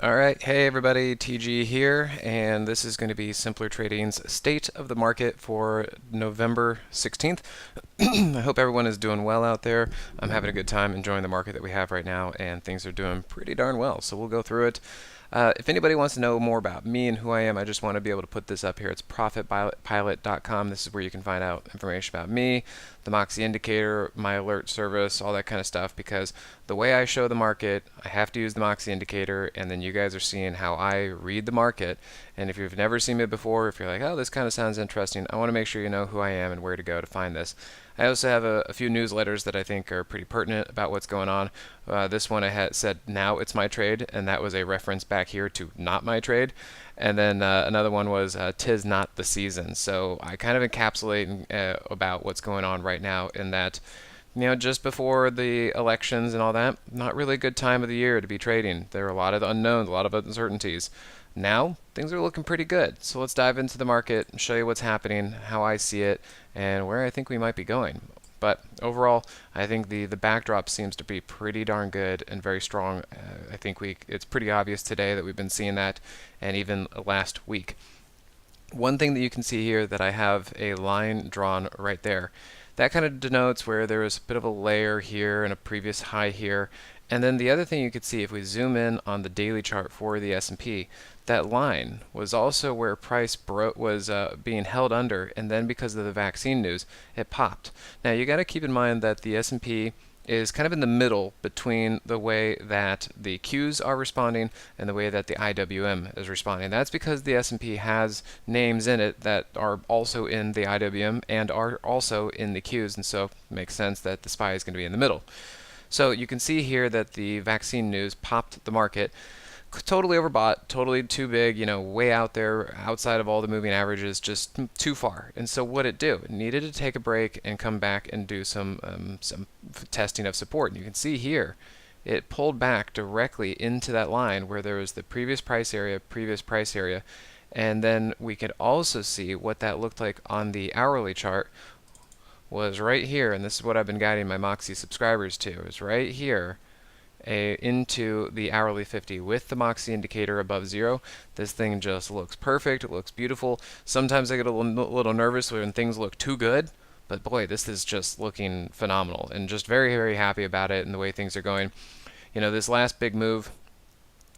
All right, hey everybody, TG here, and this is going to be Simpler Trading's State of the Market for November 16th. I hope everyone is doing well out there. I'm having a good time enjoying the market that we have right now, and things are doing pretty darn well, so we'll go through it. If anybody wants to know more about me and who I am, I just want to be able to put this up here. It's profitpilot.com. This is where you can find out information about me, the Moxie indicator, my alert service, all that kind of stuff, because the way I show the market, I have to use the Moxie indicator, and then you guys are seeing how I read the market. And if you've never seen me before, if you're like, oh, this kind of sounds interesting, I want to make sure you know who I am and where to go to find this. I also have a few newsletters that I think are pretty pertinent about what's going on. This one I had said, now it's my trade, and that was a reference back here to not my trade. And then another one was, tis not the season. So I kind of encapsulate about what's going on right now in that, just before the elections and all that, not really a good time of the year to be trading. There are a lot of unknowns, a lot of uncertainties. Now, things are looking pretty good. So let's dive into the market, show you what's happening, how I see it, and where I think we might be going. But overall, I think the backdrop seems to be pretty darn good and very strong. I think it's pretty obvious today that we've been seeing that, and even last week. One thing that you can see here that I have a line drawn right there. That kind of denotes where there is a bit of a layer here and a previous high here. And then the other thing you could see if we zoom in on the daily chart for the S&P, that line was also where price was being held under, and then because of the vaccine news, it popped. Now you got to keep in mind that the S&P is kind of in the middle between the way that the Qs are responding and the way that the IWM is responding. That's because the S&P has names in it that are also in the IWM and are also in the Qs, and so it makes sense that the SPY is going to be in the middle. So you can see here that the vaccine news popped the market. Totally overbought, totally too big, way out there, outside of all the moving averages, just too far. And so what it do? It needed to take a break and come back and do some testing of support. And you can see here, it pulled back directly into that line where there was the previous price area, and then we could also see what that looked like on the hourly chart was right here, and this is what I've been guiding my Moxie subscribers to, is right here. Into the hourly 50 with the Moxie indicator above 0. This thing just looks perfect. It looks beautiful. Sometimes I get a little nervous when things look too good, but boy, this is just looking phenomenal, and just very, very happy about it and the way things are going. This last big move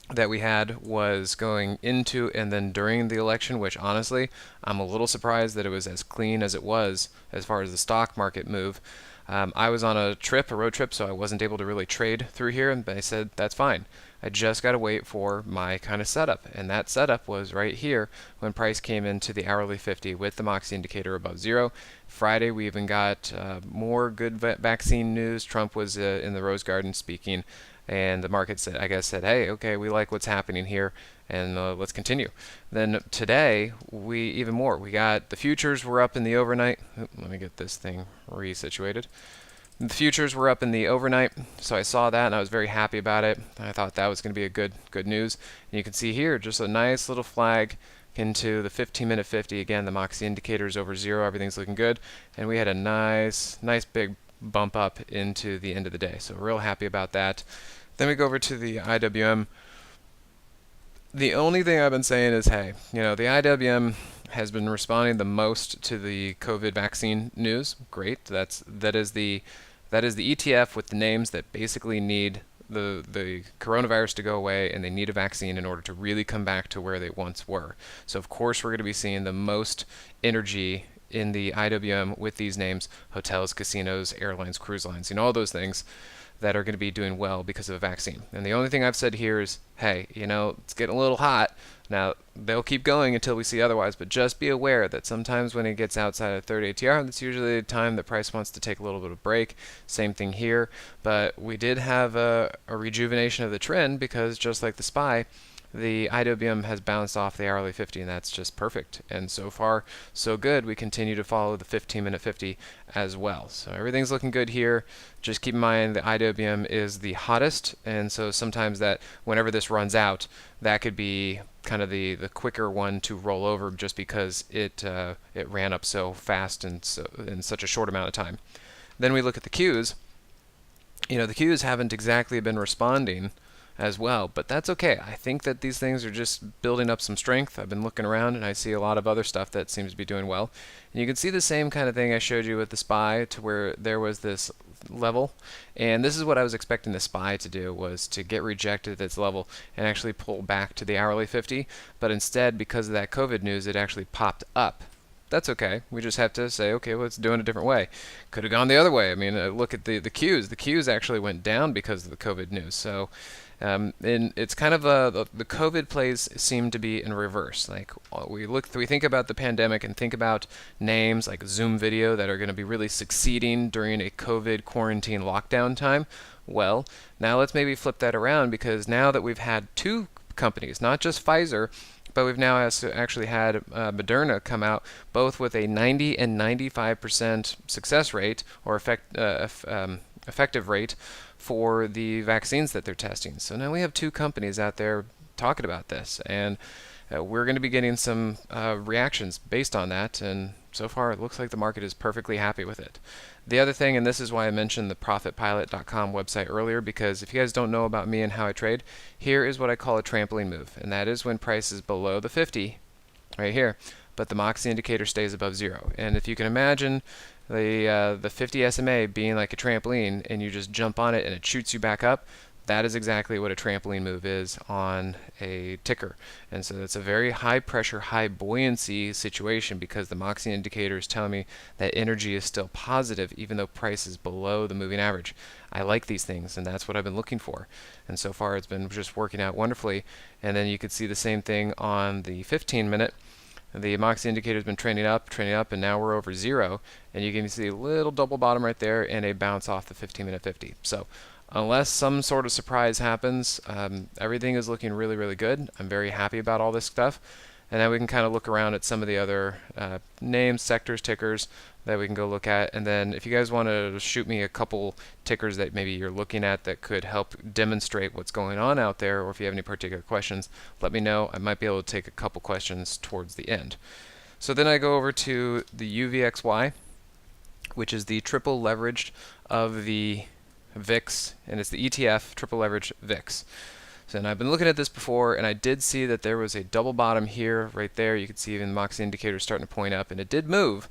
that we had was going into and then during the election, which honestly, I'm a little surprised that it was as clean as it was as far as the stock market move. I was on a road trip, so I wasn't able to really trade through here, and I said, that's fine. I just got to wait for my kind of setup, and that setup was right here when price came into the hourly 50 with the Moxie indicator above 0. Friday, we even got more good vaccine news. Trump was in the Rose Garden speaking, and the market said, hey, okay, we like what's happening here, and let's continue. Then today, we got the futures were up in the overnight. Let me get this thing resituated. The futures were up in the overnight, so I saw that and I was very happy about it. I thought that was going to be a good news. And you can see here just a nice little flag into the 15-minute 50. Again, the Moxie indicator is over 0. Everything's looking good, and we had a nice big bump up into the end of the day. So real happy about that. Then we go over to the IWM. The only thing I've been saying is, hey, the IWM has been responding the most to the COVID vaccine news. Great. That is the ETF with the names that basically need the coronavirus to go away, and they need a vaccine in order to really come back to where they once were. So of course we're going to be seeing the most energy in the IWM with these names: hotels, casinos, airlines, cruise lines, all those things that are going to be doing well because of a vaccine. And the only thing I've said here is, hey, it's getting a little hot. Now, they'll keep going until we see otherwise, but just be aware that sometimes when it gets outside of 30 ATR, that's usually the time that price wants to take a little bit of break. Same thing here, but we did have a rejuvenation of the trend because just like the SPY, the IWM has bounced off the hourly 50, and that's just perfect. And so far, so good. We continue to follow the 15-minute 50 as well. So everything's looking good here. Just keep in mind the IWM is the hottest, and so sometimes that whenever this runs out, that could be kind of the quicker one to roll over just because it ran up so fast and in such a short amount of time. Then we look at the Qs. The Qs haven't exactly been responding as well, but that's okay. I think that these things are just building up some strength. I've been looking around and I see a lot of other stuff that seems to be doing well. And you can see the same kind of thing I showed you with the SPY, to where there was this level, and this is what I was expecting the SPY to do, was to get rejected at this level and actually pull back to the hourly 50, but instead, because of that COVID news, it actually popped up. That's okay. We just have to say, okay, well, let's do it a different way. Could have gone the other way. I mean, look at the Qs. The Qs actually went down because of the COVID news. So, and it's kind of the COVID plays seem to be in reverse. Like we think about the pandemic and think about names like Zoom Video that are going to be really succeeding during a COVID quarantine lockdown time. Well, now let's maybe flip that around, because now that we've had two companies, not just Pfizer, but we've now actually had Moderna come out both with a 90 and 95% success rate, or effective rate, for the vaccines that they're testing. So now we have two companies out there talking about this, and we're going to be getting some reactions based on that, and so far it looks like the market is perfectly happy with it. The other thing, and this is why I mentioned the profitpilot.com website earlier, because if you guys don't know about me and how I trade, here is what I call a trampoline move, and that is when price is below the 50 right here, but the Moxie indicator stays above 0. And if you can imagine the 50 SMA being like a trampoline, and you just jump on it and it shoots you back up, that is exactly what a trampoline move is on a ticker. And so it's a very high pressure, high buoyancy situation, because the Moxie indicator is telling me that energy is still positive even though price is below the moving average. I like these things, and that's what I've been looking for. And so far it's been just working out wonderfully. And then you could see the same thing on the 15-minute. The Moxie indicator has been trending up, and now we're over 0. And you can see a little double bottom right there and a bounce off the 15-minute 50. So unless some sort of surprise happens, everything is looking really, really good. I'm very happy about all this stuff. And then we can kind of look around at some of the other names, sectors, tickers that we can go look at. And then if you guys want to shoot me a couple tickers that maybe you're looking at that could help demonstrate what's going on out there, or if you have any particular questions, let me know. I might be able to take a couple questions towards the end. So then I go over to the UVXY, which is the triple leveraged of the VIX, and it's the ETF triple leverage VIX. So, and I've been looking at this before, and I did see that there was a double bottom here, right there. You can see even the Moxie indicator starting to point up, and it did move.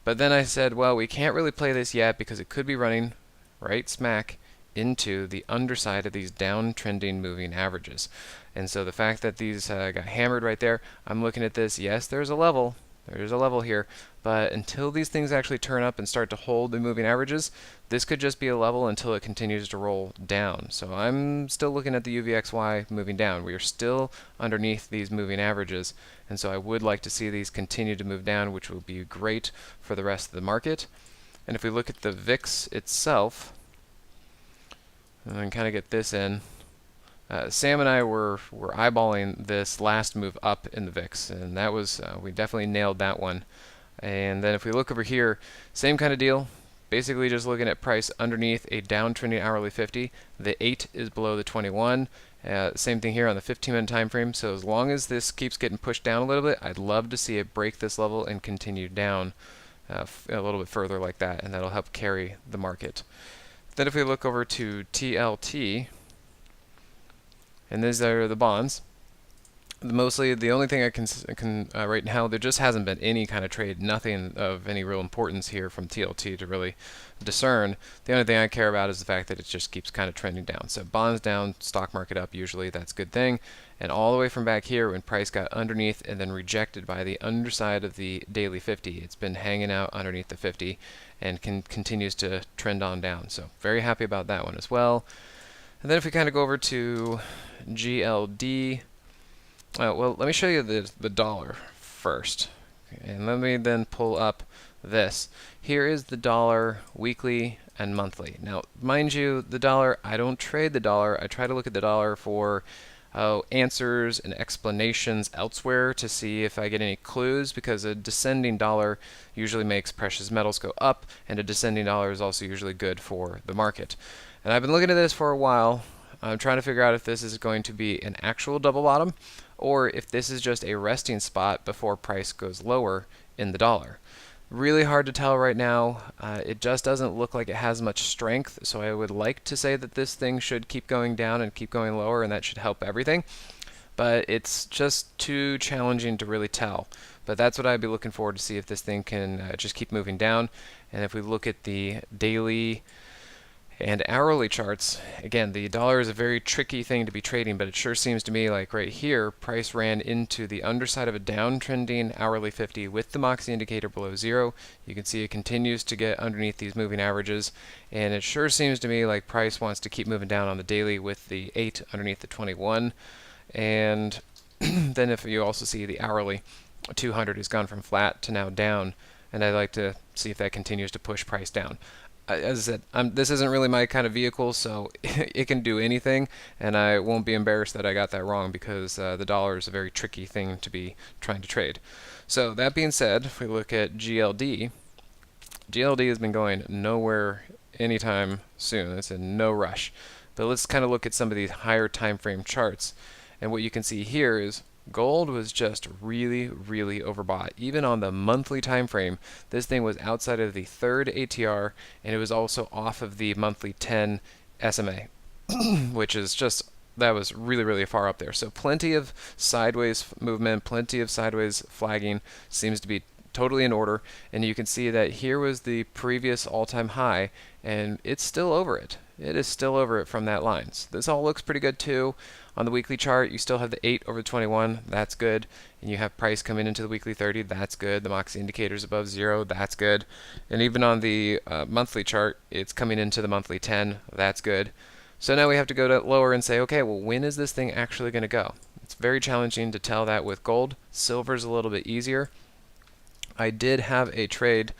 But then I said, well, we can't really play this yet because it could be running right smack into the underside of these downtrending moving averages. And so the fact that these got hammered right there, I'm looking at this. Yes, there's a level. There's a level here, but until these things actually turn up and start to hold the moving averages, this could just be a level until it continues to roll down. So I'm still looking at the UVXY moving down. We are still underneath these moving averages, and so I would like to see these continue to move down, which will be great for the rest of the market. And if we look at the VIX itself, and kind of get this in, Sam and I were eyeballing this last move up in the VIX, and that was, we definitely nailed that one. And then if we look over here, same kind of deal, basically just looking at price underneath a downtrending hourly 50. The 8 is below the 21. Same thing here on the 15-minute time frame. So as long as this keeps getting pushed down a little bit, I'd love to see it break this level and continue down a little bit further like that, and that'll help carry the market. Then if we look over to TLT, and these are the bonds. Mostly, the only thing I can right now, there just hasn't been any kind of trade, nothing of any real importance here from TLT to really discern. The only thing I care about is the fact that it just keeps kind of trending down. So bonds down, stock market up, usually that's a good thing. And all the way from back here, when price got underneath and then rejected by the underside of the daily 50, it's been hanging out underneath the 50 and continues to trend on down. So very happy about that one as well. And then if we kind of go over to GLD, well, let me show you the dollar first. Okay, and let me then pull up this. Here is the dollar weekly and monthly. Now, mind you, the dollar, I don't trade the dollar. I try to look at the dollar for answers and explanations elsewhere to see if I get any clues, because a descending dollar usually makes precious metals go up, and a descending dollar is also usually good for the market. And I've been looking at this for a while. I'm trying to figure out if this is going to be an actual double bottom, or if this is just a resting spot before price goes lower in the dollar. Really hard to tell right now. It just doesn't look like it has much strength, so I would like to say that this thing should keep going down and keep going lower, and that should help everything. But it's just too challenging to really tell. But that's what I'd be looking forward to see if this thing can just keep moving down. And if we look at the daily and hourly charts, again, the dollar is a very tricky thing to be trading, but it sure seems to me like right here, price ran into the underside of a downtrending hourly 50 with the Moxie indicator below zero. You can see it continues to get underneath these moving averages, and it sure seems to me like price wants to keep moving down on the daily with the 8 underneath the 21. And then if you also see the hourly 200 has gone from flat to now down, and I'd like to see if that continues to push price down. As I said, this isn't really my kind of vehicle, so it can do anything, and I won't be embarrassed that I got that wrong, because the dollar is a very tricky thing to be trying to trade. So that being said, if we look at GLD, GLD has been going nowhere anytime soon. It's in no rush. But let's kind of look at some of these higher time frame charts. And what you can see here is gold was just really, really overbought. Even on the monthly time frame, this thing was outside of the third ATR, and it was also off of the monthly 10 SMA, which is just, that was really, really far up there. So plenty of sideways movement, plenty of sideways flagging, seems to be totally in order. And you can see that here was the previous all-time high, and it's still over it. It is still over it from that line. So this all looks pretty good too. On the weekly chart, you still have the 8 over the 21. That's good. And you have price coming into the weekly 30. That's good. The Moxie indicator's above zero. That's good. And even on the monthly chart, it's coming into the monthly 10. That's good. So now we have to go to lower and say, okay, well, when is this thing actually going to go? It's very challenging to tell that with gold. Silver's a little bit easier. I did have a trade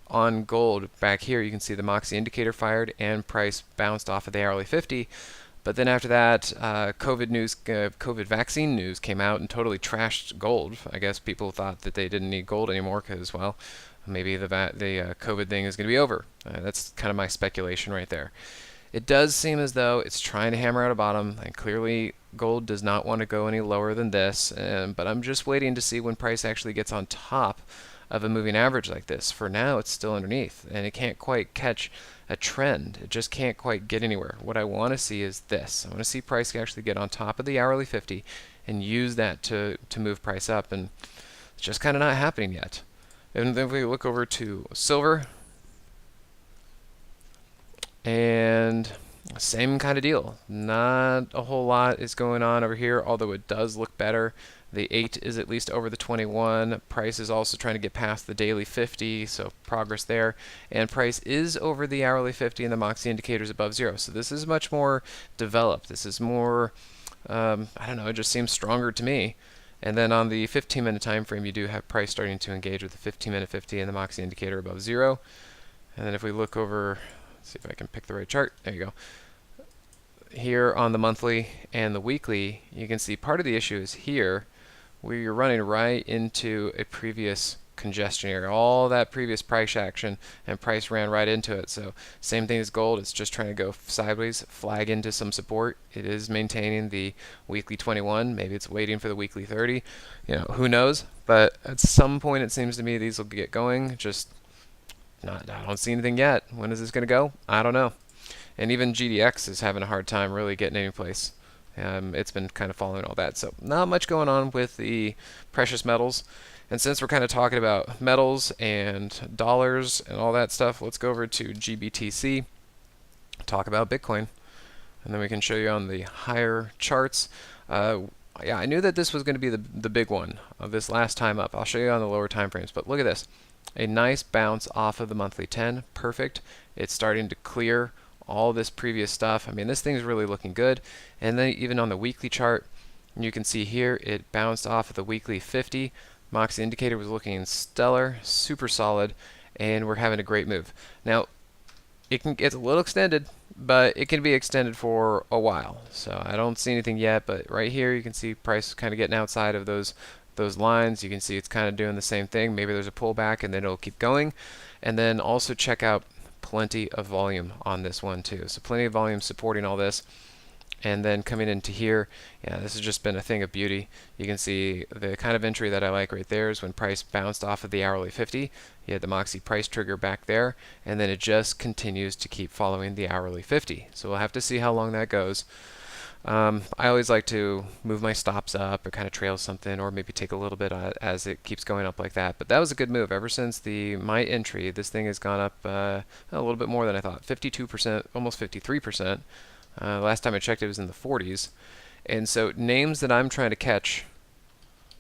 on gold back here. You can see the Moxie indicator fired and price bounced off of the hourly 50. But then after that, COVID vaccine news came out and totally trashed gold. I guess people thought that they didn't need gold anymore because, well, maybe the COVID thing is going to be over. That's kind of my speculation right there. It does seem as though it's trying to hammer out a bottom, and clearly gold does not want to go any lower than this. But I'm just waiting to see when price actually gets on top of a moving average like this. For now, it's still underneath, and it can't quite catch a trend. It just can't quite get anywhere. What I want to see is this. I want to see price actually get on top of the hourly 50 and use that to move price up, and it's just kind of not happening yet. And then if we look over to silver, and same kind of deal. Not a whole lot is going on over here, although it does look better. The 8 is at least over the 21. Price is also trying to get past the daily 50, so progress there. And price is over the hourly 50, and the Moxie indicator is above zero. So this is much more developed. This is more, I don't know, it just seems stronger to me. And then on the 15-minute time frame, you do have price starting to engage with the 15-minute 50 and the Moxie indicator above zero. And then if we look over, let's see if I can pick the right chart. There you go. Here on the monthly and the weekly, you can see part of the issue is here, where you're running right into a previous congestion area. All that previous price action, and price ran right into it. So same thing as gold. It's just trying to go sideways, flag into some support. It is maintaining the weekly 21. Maybe it's waiting for the weekly 30. You know, who knows? But at some point, it seems to me these will get going. Just not. I don't see anything yet. When is this going to go? I don't know. And even GDX is having a hard time really getting any place. It's been kind of following all that. So not much going on with the precious metals. And since we're kind of talking about metals and dollars and all that stuff, let's go over to GBTC, talk about Bitcoin, and then we can show you on the higher charts. Yeah, I knew that this was going to be the big one of this last time up. I'll show you on the lower time frames, but look at this. A nice bounce off of the monthly 10. Perfect. It's starting to clear all this previous stuff. I mean, this thing's really looking good. And then even on the weekly chart, you can see here it bounced off of the weekly 50. Moxie indicator was looking stellar, super solid, and we're having a great move. Now, it's a little extended, but it can be extended for a while. So I don't see anything yet, but right here you can see price kind of getting outside of those lines. You can see it's kind of doing the same thing. Maybe there's a pullback and then it'll keep going. And then also check out plenty of volume on this one too. So plenty of volume supporting all this. And then coming into here, yeah, this has just been a thing of beauty. You can see the kind of entry that I like right there is when price bounced off of the hourly 50. You had the Moxie price trigger back there, and then it just continues to keep following the hourly 50. So we'll have to see how long that goes. I always like to move my stops up or kind of trail something, or maybe take a little bit as it keeps going up like that. But that was a good move. Ever since my entry, this thing has gone up a little bit more than I thought, 52%, almost 53%. Last time I checked, it was in the 40s. And so names that I'm trying to catch,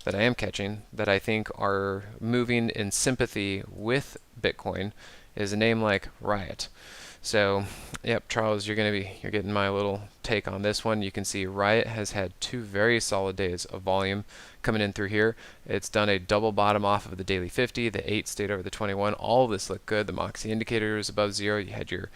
that I am catching, that I think are moving in sympathy with Bitcoin, is a name like RIOT. So, yep, Charles, you're getting my little take on this one. You can see RIOT has had 2 very solid days of volume coming in through here. It's done a double bottom off of the daily 50. The 8 stayed over the 21. All of this looked good. The Moxie indicator was above 0. You had your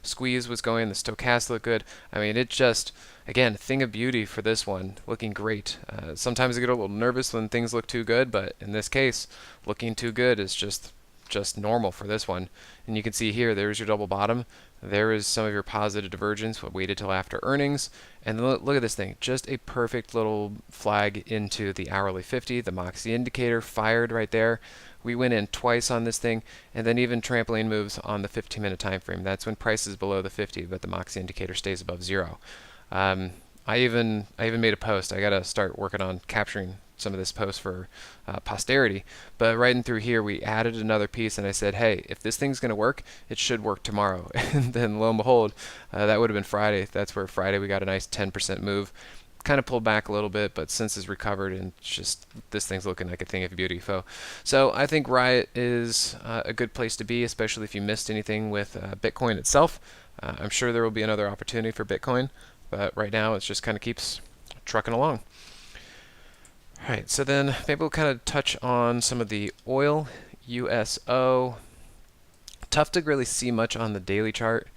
squeeze was going, the stochastic looked good. I mean, it just, again, thing of beauty for this one, looking great. Sometimes I get a little nervous when things look too good, but in this case, looking too good is just normal for this one. And you can see here, there's your double bottom. There is some of your positive divergence, but waited till after earnings. And look at this thing, just a perfect little flag into the hourly 50. The Moxie indicator fired right there. We went in twice on this thing, and then even trampoline moves on the 15-minute time frame. That's when price is below the 50, but the Moxie indicator stays above 0. I even made a post. I gotta start working on capturing some of this post for posterity. But right in through here, we added another piece, and I said, hey, if this thing's gonna work, it should work tomorrow. And then lo and behold, that would have been Friday. That's where Friday we got a nice 10% move. Kind of pulled back a little bit, but since it's recovered, and just this thing's looking like a thing of beauty. So I think RIOT is a good place to be, especially if you missed anything with Bitcoin itself. I'm sure there will be another opportunity for Bitcoin, but right now it just kind of keeps trucking along. All right, so then maybe we'll kind of touch on some of the oil, USO. Tough to really see much on the daily chart.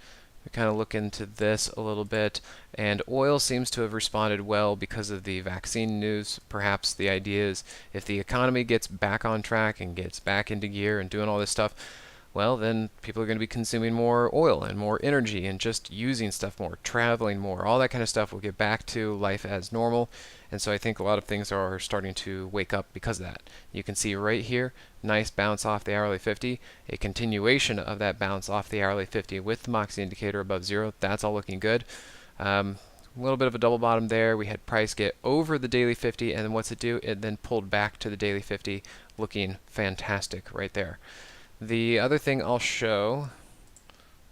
We kind of look into this a little bit, and oil seems to have responded well because of the vaccine news. Perhaps the idea is if the economy gets back on track and gets back into gear and doing all this stuff, well, then people are going to be consuming more oil and more energy and just using stuff more, traveling more, all that kind of stuff will get back to life as normal. And so I think a lot of things are starting to wake up because of that. You can see right here, nice bounce off the hourly 50, a continuation of that bounce off the hourly 50 with the Moxie indicator above 0. That's all looking good. A little bit of a double bottom there. We had price get over the daily 50, and then what's it do? It then pulled back to the daily 50, looking fantastic right there. The other thing I'll show,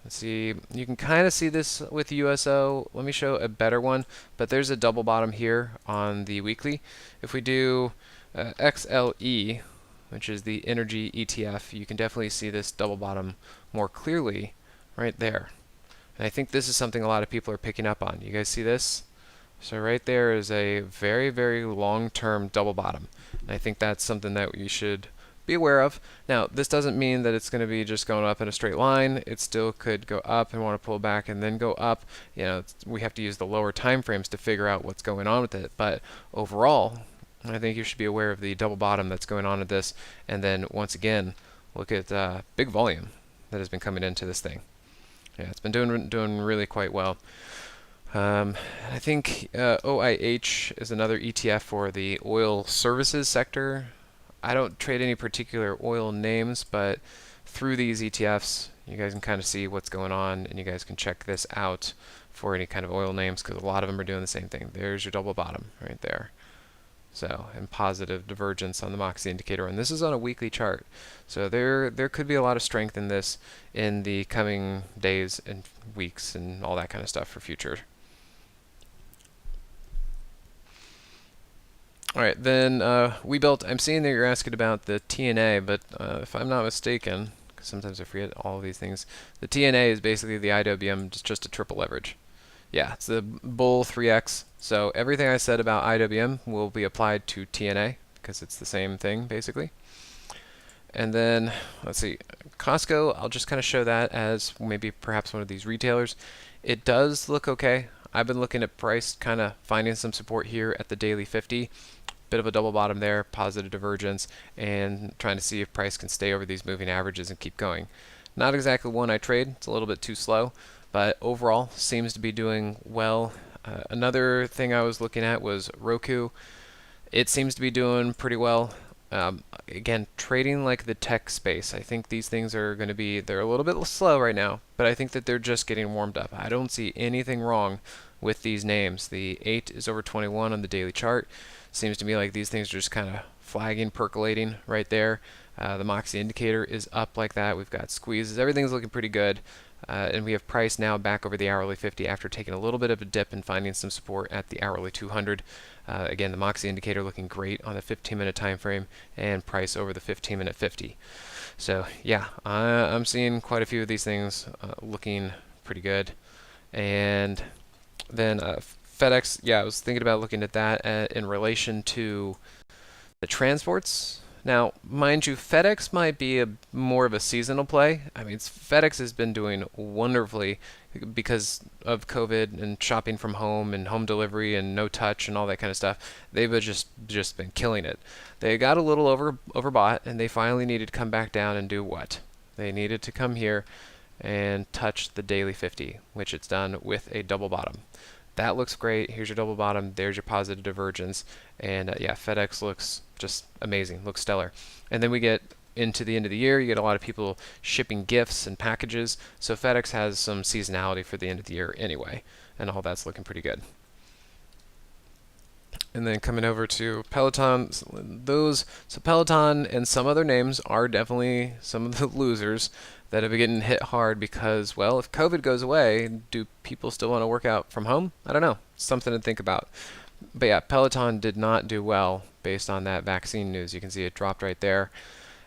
let's see, you can kind of see this with USO. Let me show a better one, but there's a double bottom here on the weekly. If we do XLE, which is the energy ETF, you can definitely see this double bottom more clearly right there. And I think this is something a lot of people are picking up on. You guys see this? So right there is a very, very long-term double bottom. And I think that's something that you should be aware of. Now, this doesn't mean that it's going to be just going up in a straight line. It still could go up and want to pull back and then go up. You know, we have to use the lower time frames to figure out what's going on with it. But overall, I think you should be aware of the double bottom that's going on with this. And then once again, look at big volume that has been coming into this thing. Yeah, it's been doing really quite well. I think OIH is another ETF for the oil services sector. I don't trade any particular oil names, but through these ETFs, you guys can kind of see what's going on, and you guys can check this out for any kind of oil names, because a lot of them are doing the same thing. There's your double bottom right there. So, and positive divergence on the Moxie indicator, and this is on a weekly chart. So there could be a lot of strength in this in the coming days and weeks and all that kind of stuff for future. All right, then I'm seeing that you're asking about the TNA, but if I'm not mistaken, because sometimes I forget all of these things, the TNA is basically the IWM, just a triple leverage. Yeah, it's the bull 3x. So everything I said about IWM will be applied to TNA because it's the same thing basically. And then let's see, Costco, I'll just kind of show that as maybe perhaps one of these retailers. It does look okay. I've been looking at price, kind of finding some support here at the daily 50. Bit of a double bottom there, positive divergence, and trying to see if price can stay over these moving averages and keep going. Not exactly one I trade. It's a little bit too slow, but overall seems to be doing well. Another thing I was looking at was ROKU. It seems to be doing pretty well. Again, trading like the tech space, I think these things are going to be, they're a little bit slow right now, but I think that they're just getting warmed up. I don't see anything wrong with these names. The 8 is over 21 on the daily chart. Seems to me like these things are just kind of flagging, percolating right there. The Moxie indicator is up like that. We've got squeezes. Everything's looking pretty good. And we have price now back over the hourly 50 after taking a little bit of a dip and finding some support at the hourly 200. Again, the Moxie indicator looking great on the 15-minute time frame and price over the 15-minute 50. So yeah, I'm seeing quite a few of these things looking pretty good. And then FedEx, yeah, I was thinking about looking at that in relation to the transports. Now, mind you, FedEx might be more of a seasonal play. I mean, FedEx has been doing wonderfully because of COVID and shopping from home and home delivery and no touch and all that kind of stuff. They've just been killing it. They got a little overbought, and they finally needed to come back down and do what? They needed to come here and touch the daily 50, which it's done with a double bottom. That looks great. Here's your double bottom. There's your positive divergence. And yeah, FedEx looks just amazing. Looks stellar. And then we get into the end of the year. You get a lot of people shipping gifts and packages. So FedEx has some seasonality for the end of the year anyway. And all that's looking pretty good. And then coming over to Peloton, so Peloton and some other names are definitely some of the losers that have been getting hit hard because, well, if COVID goes away, do people still want to work out from home? I don't know. Something to think about. But yeah, Peloton did not do well based on that vaccine news. You can see it dropped right there.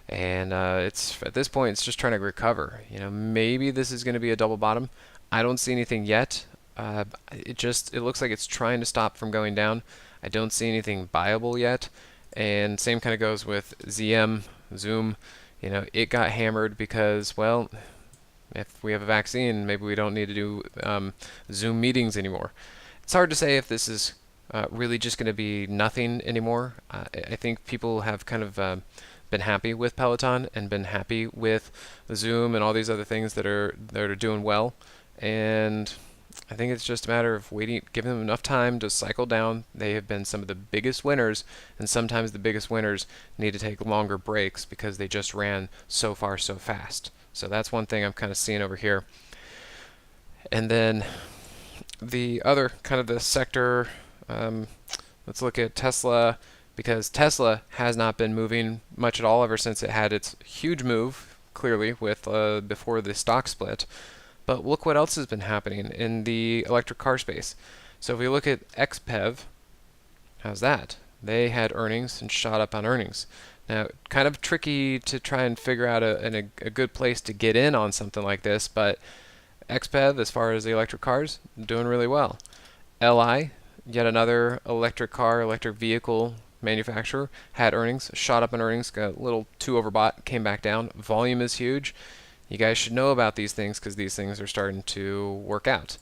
And it's at this point, it's just trying to recover. You know, maybe this is going to be a double bottom. I don't see anything yet. It looks like it's trying to stop from going down. I don't see anything viable yet. And same kind of goes with Zoom. You know, it got hammered because, well, if we have a vaccine, maybe we don't need to do Zoom meetings anymore. It's hard to say if this is really just going to be nothing anymore. I think people have kind of been happy with Peloton and been happy with Zoom and all these other things that are doing well. And I think it's just a matter of waiting, giving them enough time to cycle down. They have been some of the biggest winners, and sometimes the biggest winners need to take longer breaks because they just ran so far so fast. So that's one thing I'm kind of seeing over here. And then the other kind of the sector, let's look at Tesla, because Tesla has not been moving much at all ever since it had its huge move, clearly, with before the stock split. But look what else has been happening in the electric car space. So if we look at XPEV, how's that? They had earnings and shot up on earnings. Now, kind of tricky to try and figure out a good place to get in on something like this, but XPEV, as far as the electric cars, doing really well. LI, yet another electric vehicle manufacturer, had earnings, shot up in earnings, got a little too overbought, came back down. Volume is huge. You guys should know about these things because these things are starting to work out.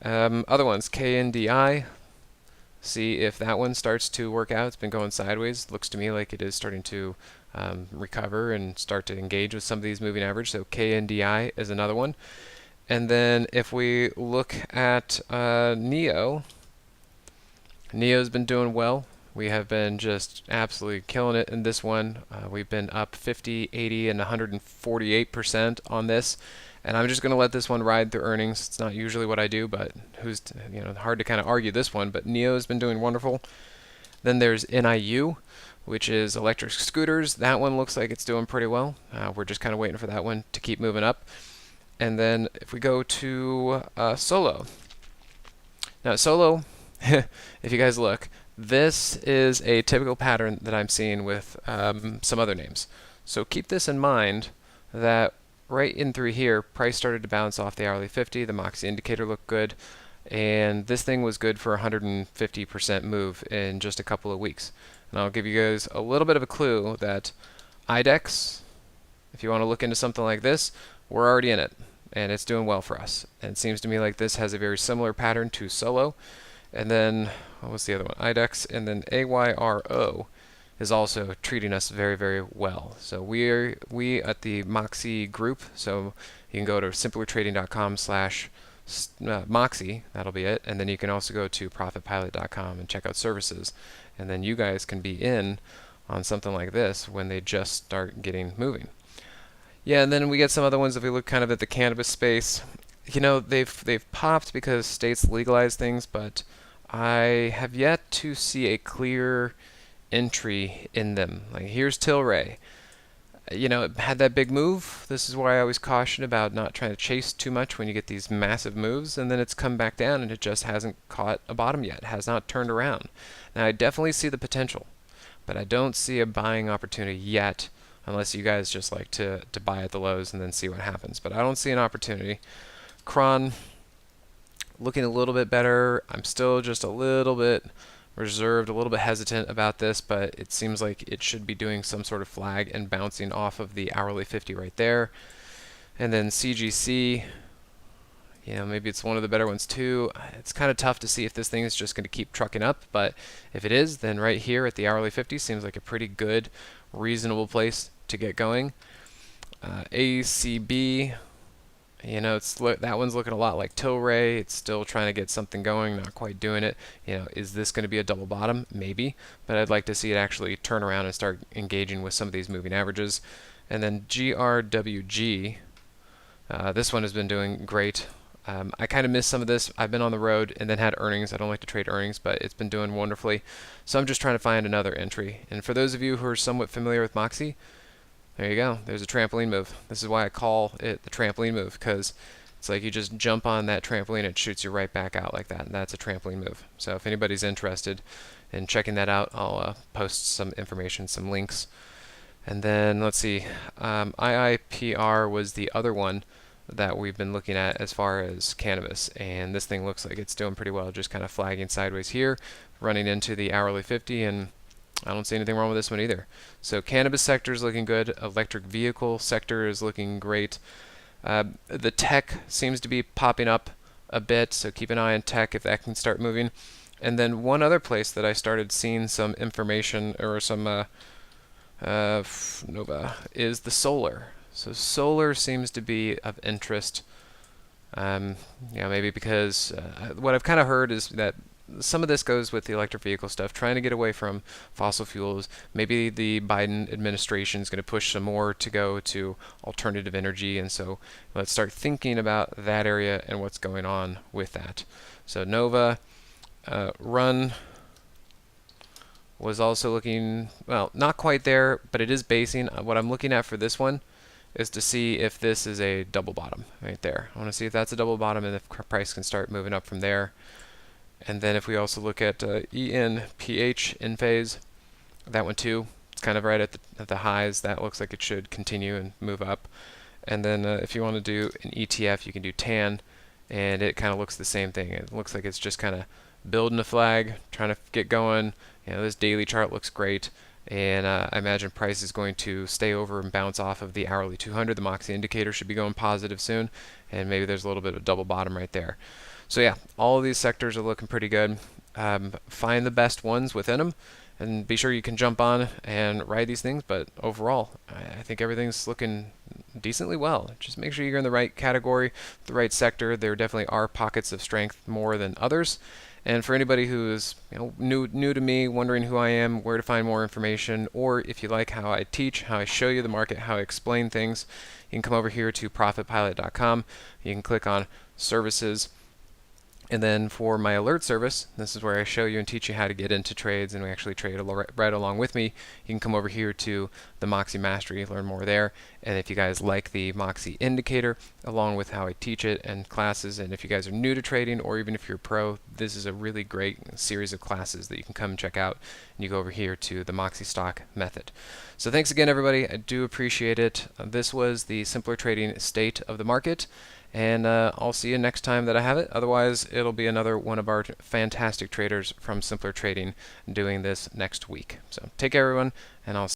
Other ones, KNDI. See if that one starts to work out. It's been going sideways. Looks to me like it is starting to recover and start to engage with some of these moving averages. So KNDI is another one. And then if we look at NEO, NEO's been doing well. We have been just absolutely killing it in this one. We've been up 50, 80, and 148% on this. And I'm just going to let this one ride through earnings. It's not usually what I do, but hard to kind of argue this one. But NEO has been doing wonderful. Then there's NIU, which is electric scooters. That one looks like it's doing pretty well. We're just kind of waiting for that one to keep moving up. And then if we go to Solo. Now Solo, if you guys look, this is a typical pattern that I'm seeing with some other names. So keep this in mind that right in through here, price started to bounce off the hourly 50. The Moxie indicator looked good. And this thing was good for a 150% move in just a couple of weeks. And I'll give you guys a little bit of a clue that IDEX, if you want to look into something like this, we're already in it. And it's doing well for us. And it seems to me like this has a very similar pattern to Solo. And then, what was the other one? IDEX, and then AYRO is also treating us very, very well. So we at the Moxie group, so you can go to simplertrading.com/Moxie, that'll be it, and then you can also go to profitpilot.com and check out services, and then you guys can be in on something like this when they just start getting moving. Yeah, and then we get some other ones if we look kind of at the cannabis space. You know, they've popped because states legalize things, but I have yet to see a clear entry in them. Like here's Tilray. You know, it had that big move. This is why I always caution about not trying to chase too much when you get these massive moves, and then it's come back down and it just hasn't caught a bottom yet, has not turned around. Now I definitely see the potential, but I don't see a buying opportunity yet, unless you guys just like to buy at the lows and then see what happens. But I don't see an opportunity. KRON looking a little bit better. I'm still just a little bit reserved, a little bit hesitant about this, but it seems like it should be doing some sort of flag and bouncing off of the hourly 50 right there. And then CGC, you know, maybe it's one of the better ones too. It's kind of tough to see if this thing is just going to keep trucking up, but if it is, then right here at the hourly 50 seems like a pretty good, reasonable place to get going. ACB, you know, that one's looking a lot like Tilray. It's still trying to get something going, not quite doing it. You know, is this going to be a double bottom? Maybe, but I'd like to see it actually turn around and start engaging with some of these moving averages. And then GRWG, this one has been doing great. I kind of missed some of this. I've been on the road and then had earnings. I don't like to trade earnings, but it's been doing wonderfully. So I'm just trying to find another entry. And for those of you who are somewhat familiar with Moxie, there you go. There's a trampoline move. This is why I call it the trampoline move, because it's like you just jump on that trampoline, it shoots you right back out like that, and that's a trampoline move. So if anybody's interested in checking that out, I'll post some information, some links. And then let's see, IIPR was the other one that we've been looking at as far as cannabis, and this thing looks like it's doing pretty well, just kind of flagging sideways here, running into the hourly 50, and I don't see anything wrong with this one either. So cannabis sector is looking good. Electric vehicle sector is looking great. The tech seems to be popping up a bit, so keep an eye on tech if that can start moving. And then one other place that I started seeing some information or some Nova is the solar. So solar seems to be of interest. You know, maybe because what I've kind of heard is that some of this goes with the electric vehicle stuff, trying to get away from fossil fuels. Maybe the Biden administration is going to push some more to go to alternative energy, and so let's start thinking about that area and what's going on with that. So Nova, Run was also looking, well, not quite there, but it is basing. What I'm looking at for this one is to see if this is a double bottom right there. I want to see if that's a double bottom and if price can start moving up from there. And then if we also look at ENPH in phase, that one too, it's kind of right at the highs. That looks like it should continue and move up. And then if you want to do an ETF, you can do TAN, and it kind of looks the same thing. It looks like it's just kind of building a flag, trying to get going. You know, this daily chart looks great, and I imagine price is going to stay over and bounce off of the hourly 200. The Moxie indicator should be going positive soon, and maybe there's a little bit of a double bottom right there. So yeah, all of these sectors are looking pretty good. Find the best ones within them, and be sure you can jump on and ride these things. But overall, I think everything's looking decently well. Just make sure you're in the right category, the right sector. There definitely are pockets of strength more than others. And for anybody who is new to me, wondering who I am, where to find more information, or if you like how I teach, how I show you the market, how I explain things, you can come over here to profitpilot.com. You can click on services. And then for my alert service, this is where I show you and teach you how to get into trades, and we actually trade right along with me. You can come over here to the Moxie Mastery, learn more there. And if you guys like the Moxie indicator, along with how I teach it and classes, and if you guys are new to trading, or even if you're a pro, this is a really great series of classes that you can come and check out. And you go over here to the Moxie Stock Method. So thanks again, everybody. I do appreciate it. This was the Simpler Trading State of the Market. And I'll see you next time that I have it. Otherwise, it'll be another one of our fantastic traders from Simpler Trading doing this next week. So take care, everyone, and I'll see you.